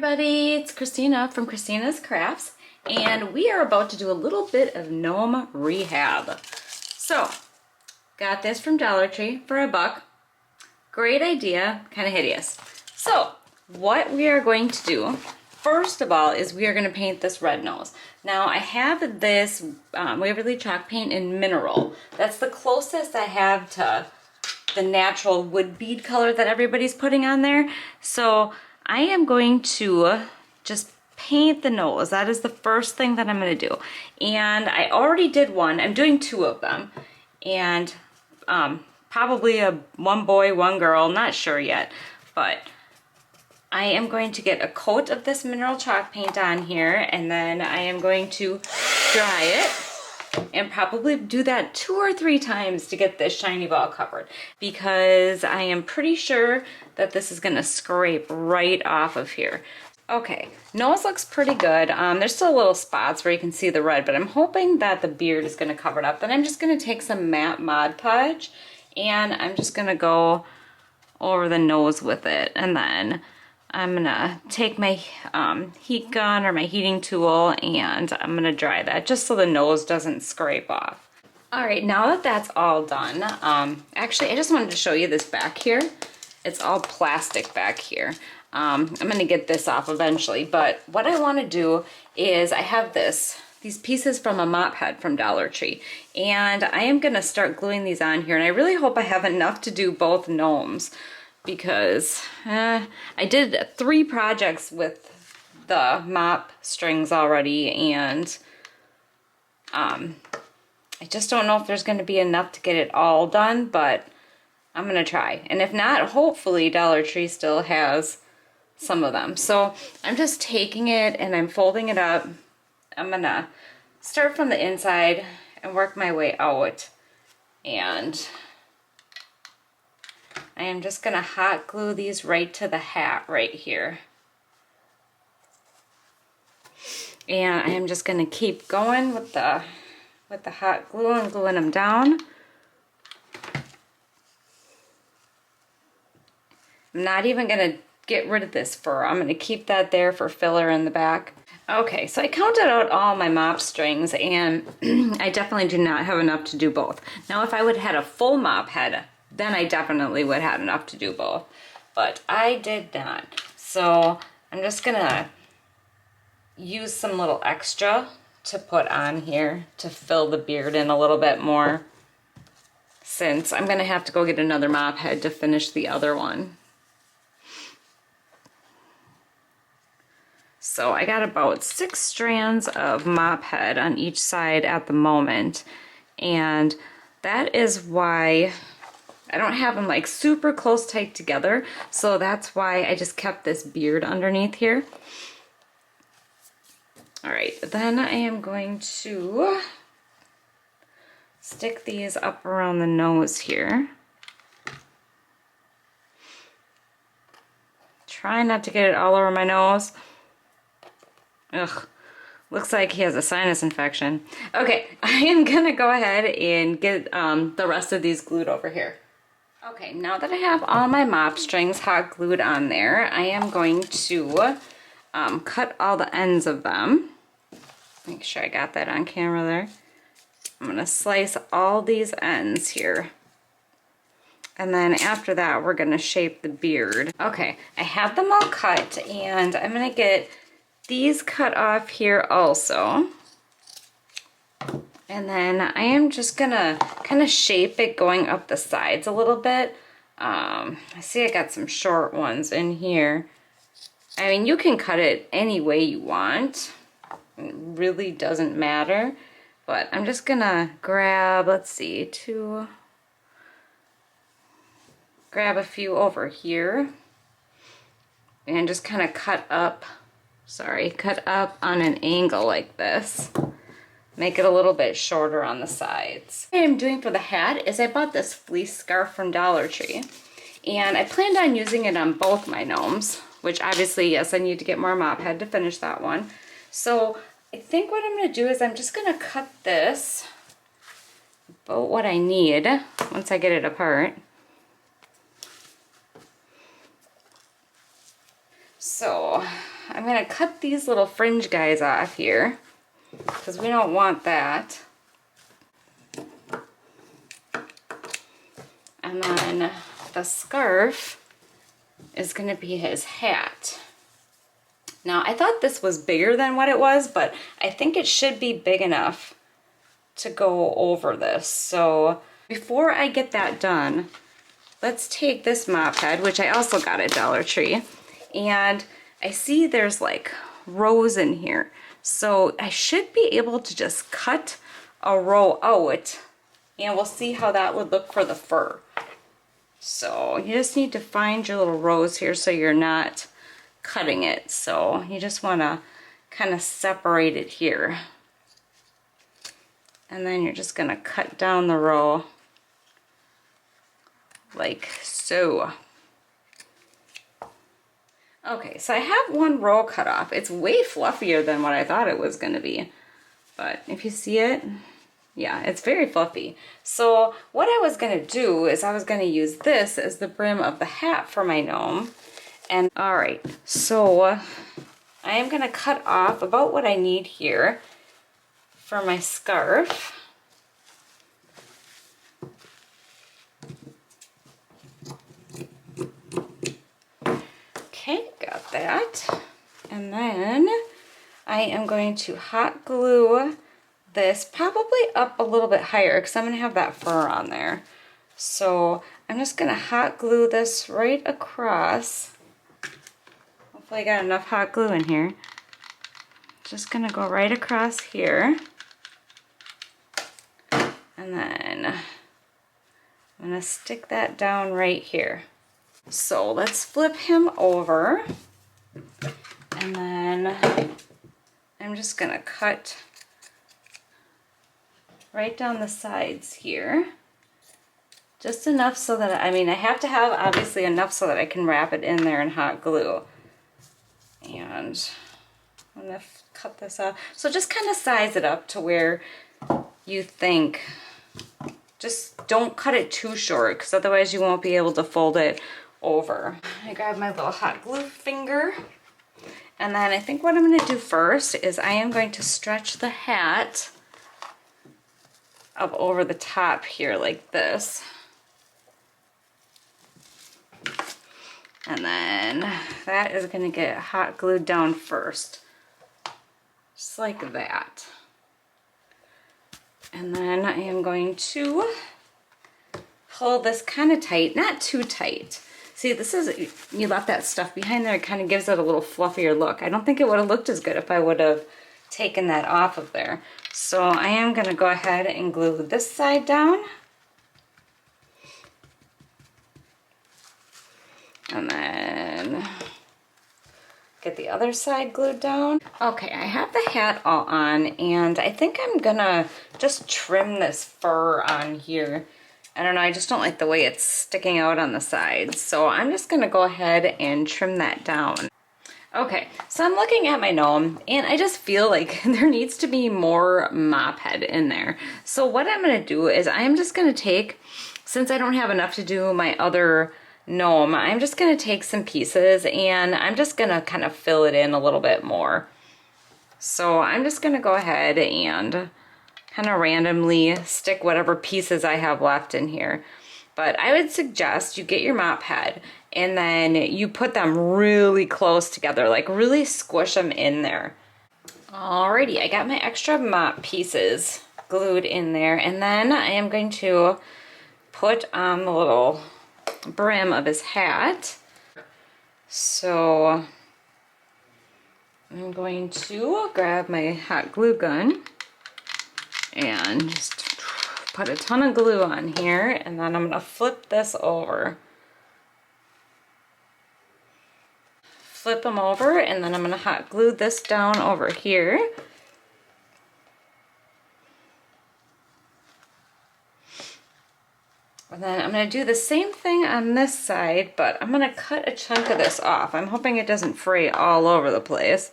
everybody, it's Christina from Christina's Crafts, and we are about to do a little bit of gnome rehab. So, got this from Dollar Tree for $1. Great idea, kind of hideous. So, what we are going to do, first of all, is we are going to paint this red nose. Now, I have this Waverly chalk paint in mineral. That's the closest I have to the natural wood bead color that everybody's putting on there. So, I am going to just paint the nose. That is the first thing that I'm going to do. And I already did one. I'm doing 2 of them. And probably one boy, one girl, not sure yet. But I am going to get a coat of this mineral chalk paint on here, and then I am going to dry it and probably do that 2 or 3 times to get this shiny ball covered, because I am pretty sure that this is going to scrape right off of here. Okay, nose looks pretty good. There's still little spots where you can see the red, but I'm hoping that the beard is going to cover it up. Then I'm just going to take some matte Mod Podge and I'm just going to go over the nose with it, and then I'm gonna take my heat gun or my heating tool and I'm gonna dry that just so the nose doesn't scrape off. All right, now that that's all done, actually I just wanted to show you this back here. It's all plastic back here. I'm gonna get this off eventually, but what I wanna do is I have these pieces from a mop head from Dollar Tree, and I am gonna start gluing these on here, and I really hope I have enough to do both gnomes, because I did 3 projects with the mop strings already, and I just don't know if there's going to be enough to get it all done, but I'm going to try. And if not, hopefully Dollar Tree still has some of them. So I'm just taking it and I'm folding it up. I'm going to start from the inside and work my way out, and I am just going to hot glue these right to the hat right here. And I am just going to keep going with the hot glue and gluing them down. I'm not even going to get rid of this fur. I'm going to keep that there for filler in the back. Okay, so I counted out all my mop strings, and I definitely do not have enough to do both. Now, if I would have had a full mop head, then I definitely would have had enough to do both, but I did not. So I'm just gonna use some little extra to put on here to fill the beard in a little bit more, since I'm gonna have to go get another mop head to finish the other one. So I got about 6 strands of mop head on each side at the moment, and that is why I don't have them like super close tight together, so that's why I just kept this beard underneath here. All right, then I am going to stick these up around the nose here. Try not to get it all over my nose. Ugh, looks like he has a sinus infection. Okay, I am gonna go ahead and get the rest of these glued over here. Okay, now that I have all my mop strings hot glued on there, I am going to cut all the ends of them. Make sure I got that on camera there. I'm going to slice all these ends here. And then after that, we're going to shape the beard. Okay, I have them all cut, and I'm going to get these cut off here also. And then I am just gonna kind of shape it going up the sides a little bit. I see I got some short ones in here. I mean, you can cut it any way you want. It really doesn't matter. But I'm just gonna grab, let's see, grab a few over here. And just kind of cut up on an angle like this. Make it a little bit shorter on the sides. What I'm doing for the hat is I bought this fleece scarf from Dollar Tree, and I planned on using it on both my gnomes, which obviously, yes, I need to get more mop head to finish that one. So I think what I'm going to do is I'm just going to cut this about what I need once I get it apart. So I'm gonna cut these little fringe guys off here because we don't want that. And then the scarf is gonna be his hat. Now, I thought this was bigger than what it was, but I think it should be big enough to go over this. So before I get that done, let's take this mop head, which I also got at Dollar Tree, and I see there's like rows in here. So I should be able to just cut a row out, and we'll see how that would look for the fur. So you just need to find your little rows here so you're not cutting it. So you just want to kind of separate it here. And then you're just going to cut down the row like so. Okay, so I have one row cut off. It's way fluffier than what I thought it was going to be. But if you see it, yeah, it's very fluffy. So what I was going to do is I was going to use this as the brim of the hat for my gnome. And all right, so I am going to cut off about what I need here for my scarf. Okay, got that. And then I am going to hot glue this probably up a little bit higher because I'm going to have that fur on there. So I'm just going to hot glue this right across. Hopefully I got enough hot glue in here. Just going to go right across here. And then I'm going to stick that down right here. So let's flip him over. And then I'm just going to cut right down the sides here. Just enough so that, I have to have obviously enough so that I can wrap it in there and hot glue. And I'm going to cut this off. So just kind of size it up to where you think. Just don't cut it too short because otherwise you won't be able to fold it over. I grab my little hot glue finger. And then I think what I'm going to do first is I am going to stretch the hat up over the top here like this. And then that is going to get hot glued down first. Just like that. And then I am going to pull this kind of tight, not too tight. See, this is, you left that stuff behind there, it kind of gives it a little fluffier look. I don't think it would have looked as good if I would have taken that off of there. So I am going to go ahead and glue this side down. And then get the other side glued down. Okay, I have the hat all on, and I think I'm gonna just trim this fur on here. I don't know, I just don't like the way it's sticking out on the sides. So I'm just gonna go ahead and trim that down. Okay, so I'm looking at my gnome, and I just feel like there needs to be more mop head in there. So what I'm gonna do is I'm just gonna take, since I don't have enough to do my other gnome, I'm just going to take some pieces and I'm just going to kind of fill it in a little bit more. So I'm just going to go ahead and kind of randomly stick whatever pieces I have left in here. But I would suggest you get your mop head and then you put them really close together, like really squish them in there. Alrighty, I got my extra mop pieces glued in there, and then I am going to put on the little brim of his hat. So I'm going to grab my hot glue gun and just put a ton of glue on here, and then I'm going to flip this over. Flip them over, and then I'm going to hot glue this down over here. And then I'm going to do the same thing on this side, but I'm going to cut a chunk of this off. I'm hoping it doesn't fray all over the place.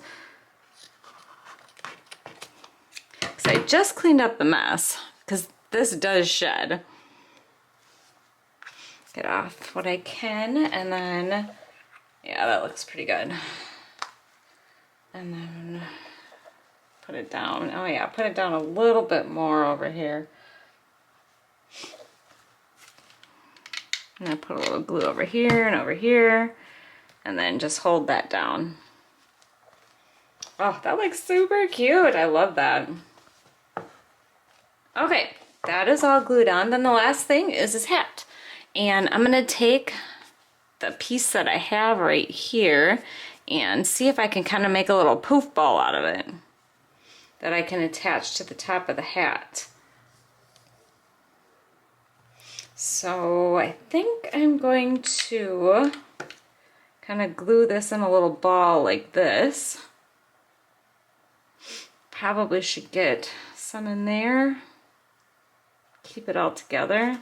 Because I just cleaned up the mess, because this does shed. Get off what I can, and then, yeah, that looks pretty good. And then put it down. Oh yeah, put it down a little bit more over here. And I put a little glue over here and over here. And then just hold that down. Oh, that looks super cute. I love that. Okay, that is all glued on. Then the last thing is his hat. And I'm gonna take the piece that I have right here and see if I can kind of make a little poof ball out of it that I can attach to the top of the hat. So I think I'm going to kind of glue this in a little ball like this. Probably should get some in there. Keep it all together.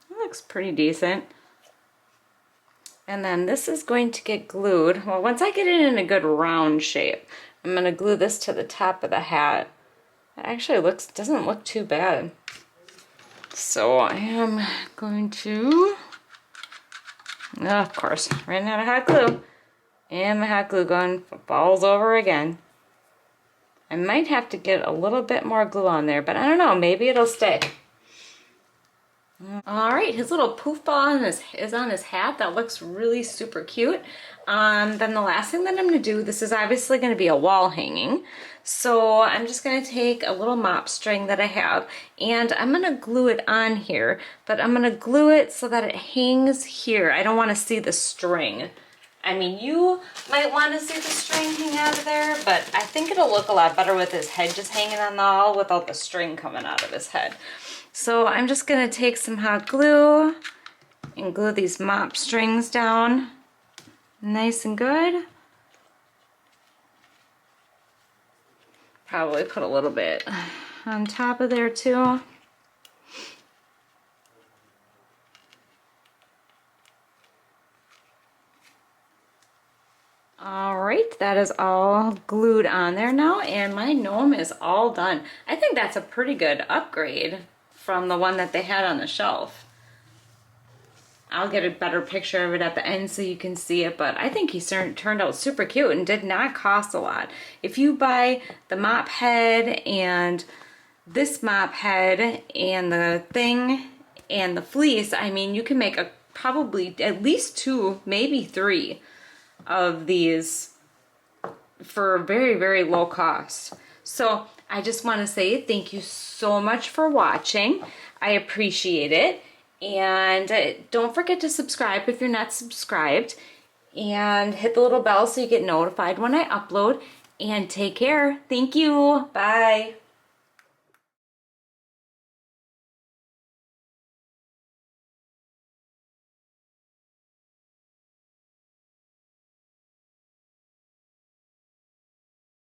It looks pretty decent. And then this is going to get glued. Well, once I get it in a good round shape, I'm going to glue this to the top of the hat. It actually doesn't look too bad. So I am going to, of course, ran out of hot glue. And my hot glue gun falls over again. I might have to get a little bit more glue on there, but I don't know, maybe it'll stay. All right, his little poof ball is on his hat. That looks really super cute. Then the last thing that I'm gonna do, this is obviously gonna be a wall hanging. So I'm just gonna take a little mop string that I have and I'm gonna glue it on here, but I'm gonna glue it so that it hangs here. I don't wanna see the string. I mean, you might wanna see the string hang out of there, but I think it'll look a lot better with his head just hanging on the wall without the string coming out of his head. So I'm just gonna take some hot glue and glue these mop strings down nice and good. Probably put a little bit on top of there too. All right, that is all glued on there now, and my gnome is all done. I think that's a pretty good upgrade from the one that they had on the shelf. I'll get a better picture of it at the end so you can see it, but I think he turned out super cute and did not cost a lot. If you buy the mop head and this mop head and the thing and the fleece, I mean, you can make probably at least 2, maybe 3 of these for very, very low cost. So I just want to say thank you so much for watching. I appreciate it. And don't forget to subscribe if you're not subscribed. And hit the little bell so you get notified when I upload. And take care. Thank you. Bye.